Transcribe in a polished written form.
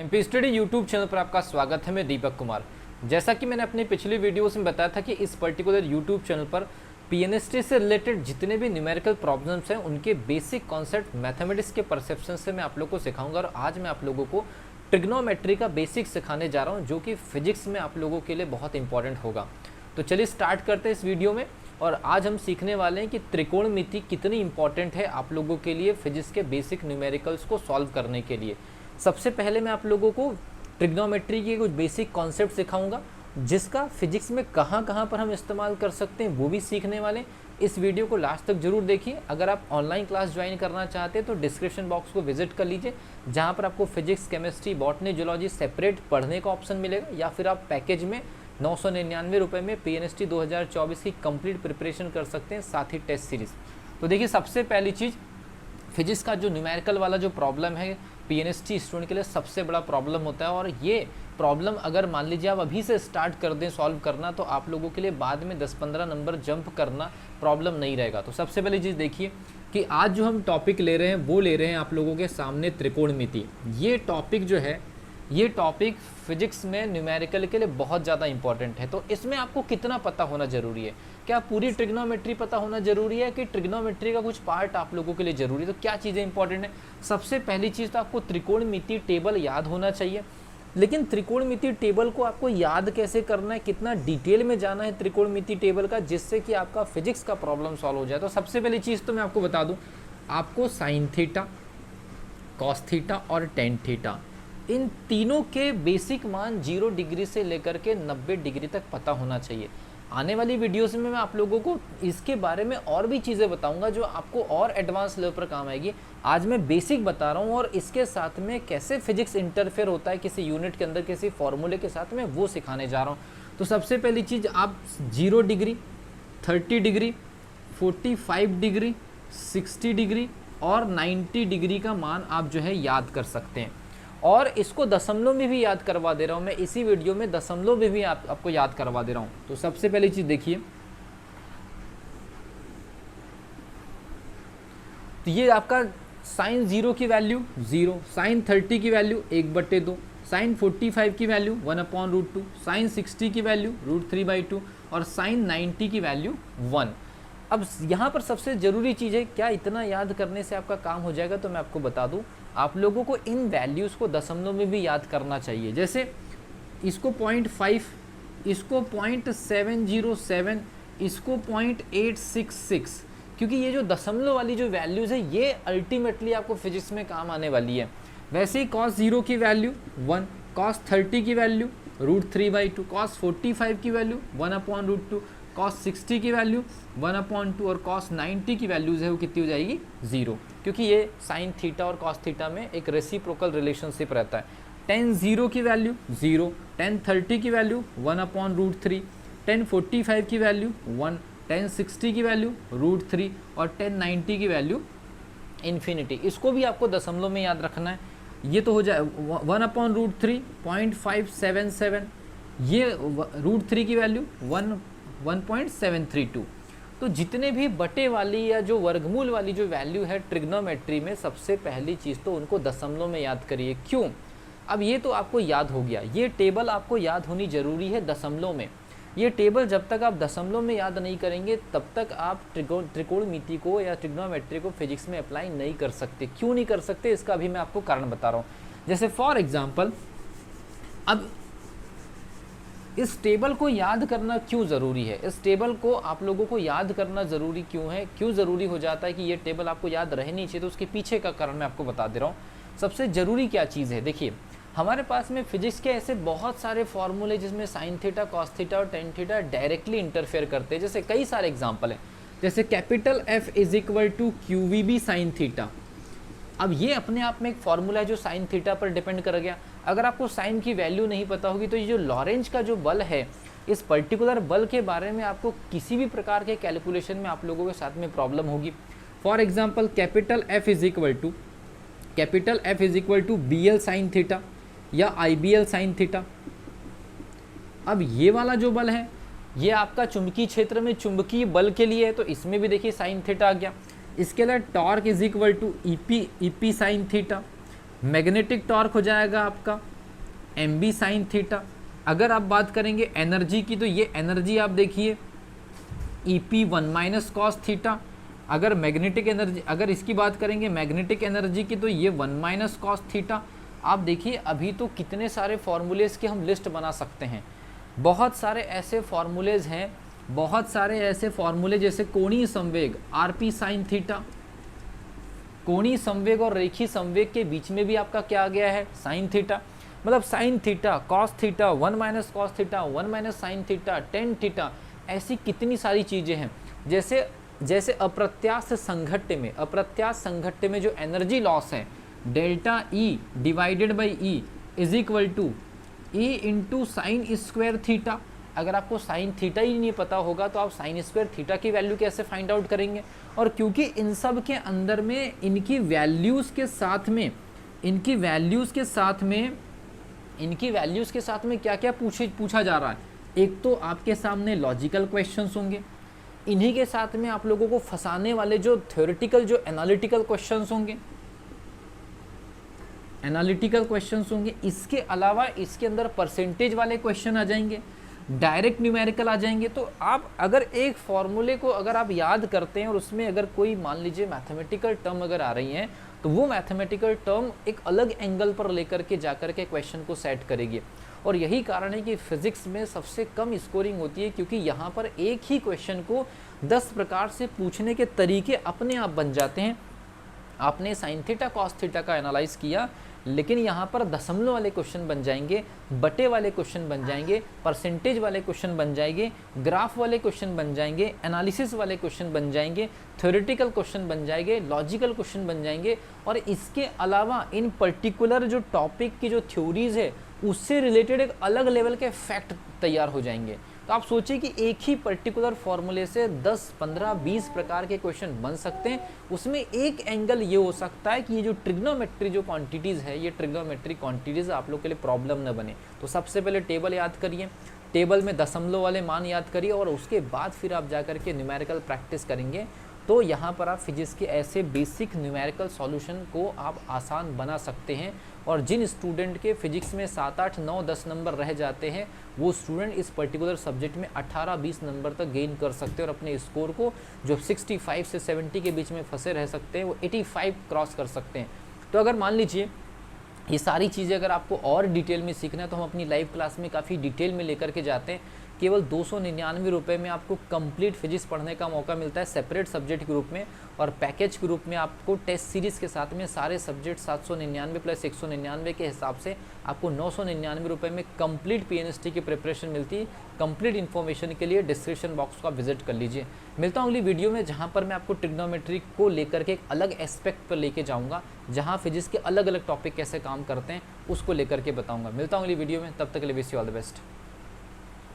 MP study YouTube channel पर आपका स्वागत है। मैं दीपक कुमार। जैसा कि मैंने अपनी पिछली वीडियोस में बताया था कि इस पर्टिकुलर यूट्यूब चैनल पर पीएनएसटी से रिलेटेड जितने भी न्यूमेरिकल प्रॉब्लम्स हैं उनके बेसिक कॉन्सेप्ट मैथमेटिक्स के परसेप्शन से मैं आप लोगों को सिखाऊंगा। और आज मैं आप लोगों को ट्रिग्नोमेट्री का बेसिक सिखाने जा रहा हूँ, जो कि फिजिक्स में आप लोगों के लिए बहुत इंपॉर्टेंट होगा। तो चलिए स्टार्ट करते हैं इस वीडियो में। और आज हम सीखने वाले हैं कि त्रिकोणमिति कितनी इंपॉर्टेंट है आप लोगों के लिए फिजिक्स के बेसिक न्यूमेरिकल्स को सॉल्व करने के लिए। सबसे पहले मैं आप लोगों को ट्रिग्नोमेट्री के कुछ बेसिक कॉन्सेप्ट सिखाऊंगा, जिसका फिजिक्स में कहाँ कहाँ पर हम इस्तेमाल कर सकते हैं वो भी सीखने वाले। इस वीडियो को लास्ट तक जरूर देखिए। अगर आप ऑनलाइन क्लास ज्वाइन करना चाहते हैं तो डिस्क्रिप्शन बॉक्स को विजिट कर लीजिए, जहाँ पर आपको physics, chemistry, botany, zoology separate पढ़ने का ऑप्शन मिलेगा, या फिर आप पैकेज में 999 रुपये में पीएनएसटी 2024 की कंप्लीट प्रिपरेशन कर सकते हैं, साथ ही टेस्ट सीरीज़। तो देखिए, सबसे पहली चीज़, फिजिक्स का जो न्यूमेरिकल वाला जो प्रॉब्लम है पीएनएसटी स्टूडेंट के लिए सबसे बड़ा प्रॉब्लम होता है। और ये प्रॉब्लम अगर मान लीजिए आप अभी से स्टार्ट कर दें सॉल्व करना, तो आप लोगों के लिए बाद में 10-15 नंबर जंप करना प्रॉब्लम नहीं रहेगा। तो सबसे पहली चीज़ देखिए कि आज जो हम टॉपिक ले रहे हैं वो ले रहे हैं आप लोगों के सामने त्रिकोणमिति। ये टॉपिक जो है, ये टॉपिक फिजिक्स में न्यूमेरिकल के लिए बहुत ज़्यादा इंपॉर्टेंट है। तो इसमें आपको कितना पता होना ज़रूरी है? क्या पूरी ट्रिग्नोमेट्री पता होना ज़रूरी है कि ट्रिग्नोमेट्री का कुछ पार्ट आप लोगों के लिए ज़रूरी है? तो क्या चीज़ें इंपॉर्टेंट है? सबसे पहली चीज़ तो आपको त्रिकोणमिति टेबल याद होना चाहिए। लेकिन त्रिकोणमिति टेबल को आपको याद कैसे करना है, कितना डिटेल में जाना है त्रिकोणमिति टेबल का, जिससे कि आपका फिजिक्स का प्रॉब्लम सॉल्व हो जाए। तो सबसे पहली चीज़ तो मैं आपको बता दूँ, आपको साइन थीटा, कॉस थीटा और टेन थीटा, इन तीनों के बेसिक मान 0 डिग्री से लेकर के 90 डिग्री तक पता होना चाहिए। आने वाली वीडियोस में मैं आप लोगों को इसके बारे में और भी चीज़ें बताऊंगा जो आपको और एडवांस लेवल पर काम आएगी। आज मैं बेसिक बता रहा हूं, और इसके साथ में कैसे फिजिक्स इंटरफेयर होता है किसी यूनिट के अंदर किसी फॉर्मूले के साथ में, वो सिखाने जा रहा हूँ। तो सबसे पहली चीज़, आप 0 डिग्री, 30 डिग्री, 45 डिग्री, 60 डिग्री और 90 डिग्री का मान आप जो है याद कर सकते हैं। और इसको दशमलव में भी याद करवा दे रहा हूँ मैं इसी वीडियो में, दशमलव में भी आपको याद करवा दे रहा हूँ। तो सबसे पहली चीज़ देखिए, तो ये आपका साइन 0 की वैल्यू 0, साइन 30 की वैल्यू 1/2, साइन 45 की वैल्यू 1/√2, साइन 60 की वैल्यू √3/2 और साइन 90 की वैल्यू 1। अब यहाँ पर सबसे ज़रूरी चीज़ है, क्या इतना याद करने से आपका काम हो जाएगा? तो मैं आपको बता दूँ, आप लोगों को इन वैल्यूज़ को दशमलव में भी याद करना चाहिए। जैसे इसको 0.5, इसको 0.707, इसको 0.866, क्योंकि ये जो दशमलव वाली जो वैल्यूज़ है ये अल्टीमेटली आपको फिजिक्स में काम आने वाली है। वैसे ही cos 0 की वैल्यू 1, cos 30 की वैल्यू √3/2, cos 45 की वैल्यू 1/√2, cos 60 की वैल्यू 1/2 और cos 90 की वैल्यूज़ है वो कितनी हो जाएगी? 0, क्योंकि ये साइन थीटा और cos थीटा में एक रेसिप्रोकल रिलेशनशिप रहता है। tan 0 की वैल्यू 0, tan 30 की वैल्यू 1/√3, tan 45 की वैल्यू 1, tan 60 की वैल्यू √3 और tan 90 की वैल्यू इन्फिनिटी। इसको भी आपको दशमलव में याद रखना है। ये तो हो जाए 1/√3 0.577, ये √3 की वैल्यू 1.732। तो जितने भी बटे वाली या जो वर्गमूल वाली जो वैल्यू है ट्रिग्नोमेट्री में, सबसे पहली चीज़ तो उनको दशमलव में याद करिए। क्यों? अब ये तो आपको याद हो गया, ये टेबल आपको याद होनी ज़रूरी है दशमलव में। ये टेबल जब तक आप दशमलव में याद नहीं करेंगे तब तक आप त्रिकोणमिति को या ट्रिग्नोमेट्री को फिजिक्स में अप्लाई नहीं कर सकते। क्यों नहीं कर सकते, इसका भी मैं आपको कारण बता रहा हूँ। जैसे फॉर एग्जाम्पल, अब इस टेबल को याद करना क्यों ज़रूरी है? इस टेबल को आप लोगों को याद करना ज़रूरी क्यों है, क्यों ज़रूरी हो जाता है कि ये टेबल आपको याद रहनी चाहिए? तो उसके पीछे का कारण मैं आपको बता दे रहा हूँ। सबसे ज़रूरी क्या चीज़ है, देखिए, हमारे पास में फिजिक्स के ऐसे बहुत सारे फॉर्मूले जिसमें साइन थीटा, कॉस थीटा और टेन थीटा डायरेक्टली इंटरफेयर करते हैं। जैसे कई सारे एग्जाम्पल हैं, जैसे capital F = QVB sine theta. अब ये अपने आप में एक फॉर्मूला है जो साइन थीटा पर डिपेंड कर गया। अगर आपको साइन की वैल्यू नहीं पता होगी तो ये जो लॉरेंज का जो बल है, इस पर्टिकुलर बल के बारे में आपको किसी भी प्रकार के कैलकुलेशन में आप लोगों के साथ में प्रॉब्लम होगी। For example, capital F = BL sine theta या IBL साइन थीटा। अब ये वाला जो बल है ये आपका चुंबकीय क्षेत्र में चुंबकीय बल के लिए है, तो इसमें भी देखिए साइन थीटा आ गया। इसके अलावा torque = EP sine theta. Magnetic torque हो जाएगा आपका एम बी साइन थीटा। अगर आप बात करेंगे एनर्जी की तो ये एनर्जी आप देखिए E P one minus cos theta. अगर मैग्नेटिक एनर्जी, अगर इसकी बात करेंगे मैग्नेटिक एनर्जी की तो ये वन माइनस कॉस थीटा। आप देखिए अभी तो कितने सारे फॉर्मूलेज़ की हम लिस्ट बना सकते हैं। बहुत सारे ऐसे फॉर्मूलेज़ हैं, बहुत सारे ऐसे फॉर्मूले जैसे कोणीय संवेग आर पी साइन थीटा। कोणीय संवेग और रेखीय संवेग के बीच में भी आपका क्या आ गया है, साइन थीटा। मतलब sine theta, cos theta, one minus cos theta, one minus sine theta, tan theta, ऐसी कितनी सारी चीज़ें हैं। जैसे अप्रत्यास्थ संघट्य में जो एनर्जी लॉस है delta E divided by E is equal to E into sine square theta. अगर आपको साइन थीटा ही नहीं पता होगा तो आप साइन स्क्वायर थीटा की वैल्यू कैसे फाइंड आउट करेंगे। और क्योंकि इन सब के अंदर में इनकी वैल्यूज़ के साथ में क्या क्या पूछा जा रहा है। एक तो आपके सामने लॉजिकल क्वेश्चंस होंगे, इन्हीं के साथ में आप लोगों को फंसाने वाले जो थ्योरेटिकल जो एनालिटिकल क्वेश्चंस होंगे, इसके अलावा इसके अंदर परसेंटेज वाले क्वेश्चन आ जाएंगे, डायरेक्ट न्यूमेरिकल आ जाएंगे। तो आप अगर एक फॉर्मूले को अगर आप याद करते हैं और उसमें अगर कोई मान लीजिए मैथमेटिकल टर्म अगर आ रही हैं तो वो मैथमेटिकल टर्म एक अलग एंगल पर लेकर के जाकर के क्वेश्चन को सेट करेगी। और यही कारण है कि फिजिक्स में सबसे कम स्कोरिंग होती है, क्योंकि यहाँ पर एक ही क्वेश्चन को 10 प्रकार से पूछने के तरीके अपने आप बन जाते हैं। आपने साइन थीटा कॉस थीटा का एनालाइज किया, लेकिन यहाँ पर दशमलव वाले क्वेश्चन बन जाएंगे, बटे वाले क्वेश्चन बन जाएंगे, परसेंटेज वाले क्वेश्चन बन जाएंगे, ग्राफ वाले क्वेश्चन बन जाएंगे, एनालिसिस वाले क्वेश्चन बन जाएंगे, थ्योरेटिकल क्वेश्चन बन जाएंगे, लॉजिकल क्वेश्चन बन जाएंगे। और इसके अलावा इन पर्टिकुलर जो टॉपिक की जो थ्योरीज है उससे रिलेटेड एक अलग लेवल के फैक्ट तैयार हो जाएंगे। तो आप सोचिए कि एक ही पर्टिकुलर फॉर्मूले से 10, 15, 20 प्रकार के क्वेश्चन बन सकते हैं। उसमें एक एंगल ये हो सकता है कि ये जो ट्रिग्नोमेट्री जो क्वांटिटीज़ है, ये ट्रिग्नोमेट्री क्वांटिटीज़ आप लोग के लिए प्रॉब्लम न बने। तो सबसे पहले टेबल याद करिए, टेबल में दशमलव वाले मान याद करिए और उसके बाद फिर आप जाकर के न्यूमेरिकल प्रैक्टिस करेंगे। तो यहाँ पर आप फिजिक्स के ऐसे बेसिक न्यूमेरिकल सॉल्यूशन को आप आसान बना सकते हैं। और जिन स्टूडेंट के फिजिक्स में 7, 8, 9, 10 नंबर रह जाते हैं वो स्टूडेंट इस पर्टिकुलर सब्जेक्ट में 18, 20 नंबर तक गेन कर सकते हैं और अपने स्कोर को जो 65 से 70 के बीच में फंसे रह सकते हैं वो 85 क्रॉस कर सकते हैं। तो अगर मान लीजिए ये सारी चीज़ें अगर आपको और डिटेल में सीखना है तो हम अपनी लाइव क्लास में काफ़ी डिटेल में लेकर के जाते हैं। केवल 299 रुपये में आपको कंप्लीट फिजिक्स पढ़ने का मौका मिलता है सेपरेट सब्जेक्ट ग्रुप में, और पैकेज ग्रुप में आपको टेस्ट सीरीज़ के साथ में सारे सब्जेक्ट 799 प्लस 199 के हिसाब से आपको 999 रुपये में कंप्लीट पीएनएसटी की प्रिपरेशन मिलती है। कंप्लीट इन्फॉर्मेशन के लिए डिस्क्रिप्शन बॉक्स को आप विजिट कर लीजिए। मिलता हूँ अगली वीडियो में, जहाँ पर मैं आपको ट्रिग्नोमेट्री को लेकर के एक अलग एस्पेक्ट पर लेके जाऊँगा, जहाँ फिजिक्स के अलग अलग टॉपिक कैसे काम करते हैं उसको लेकर के बताऊँगा। मिलता हूँ अगली वीडियो में, तब तक के लिए wish you all the best.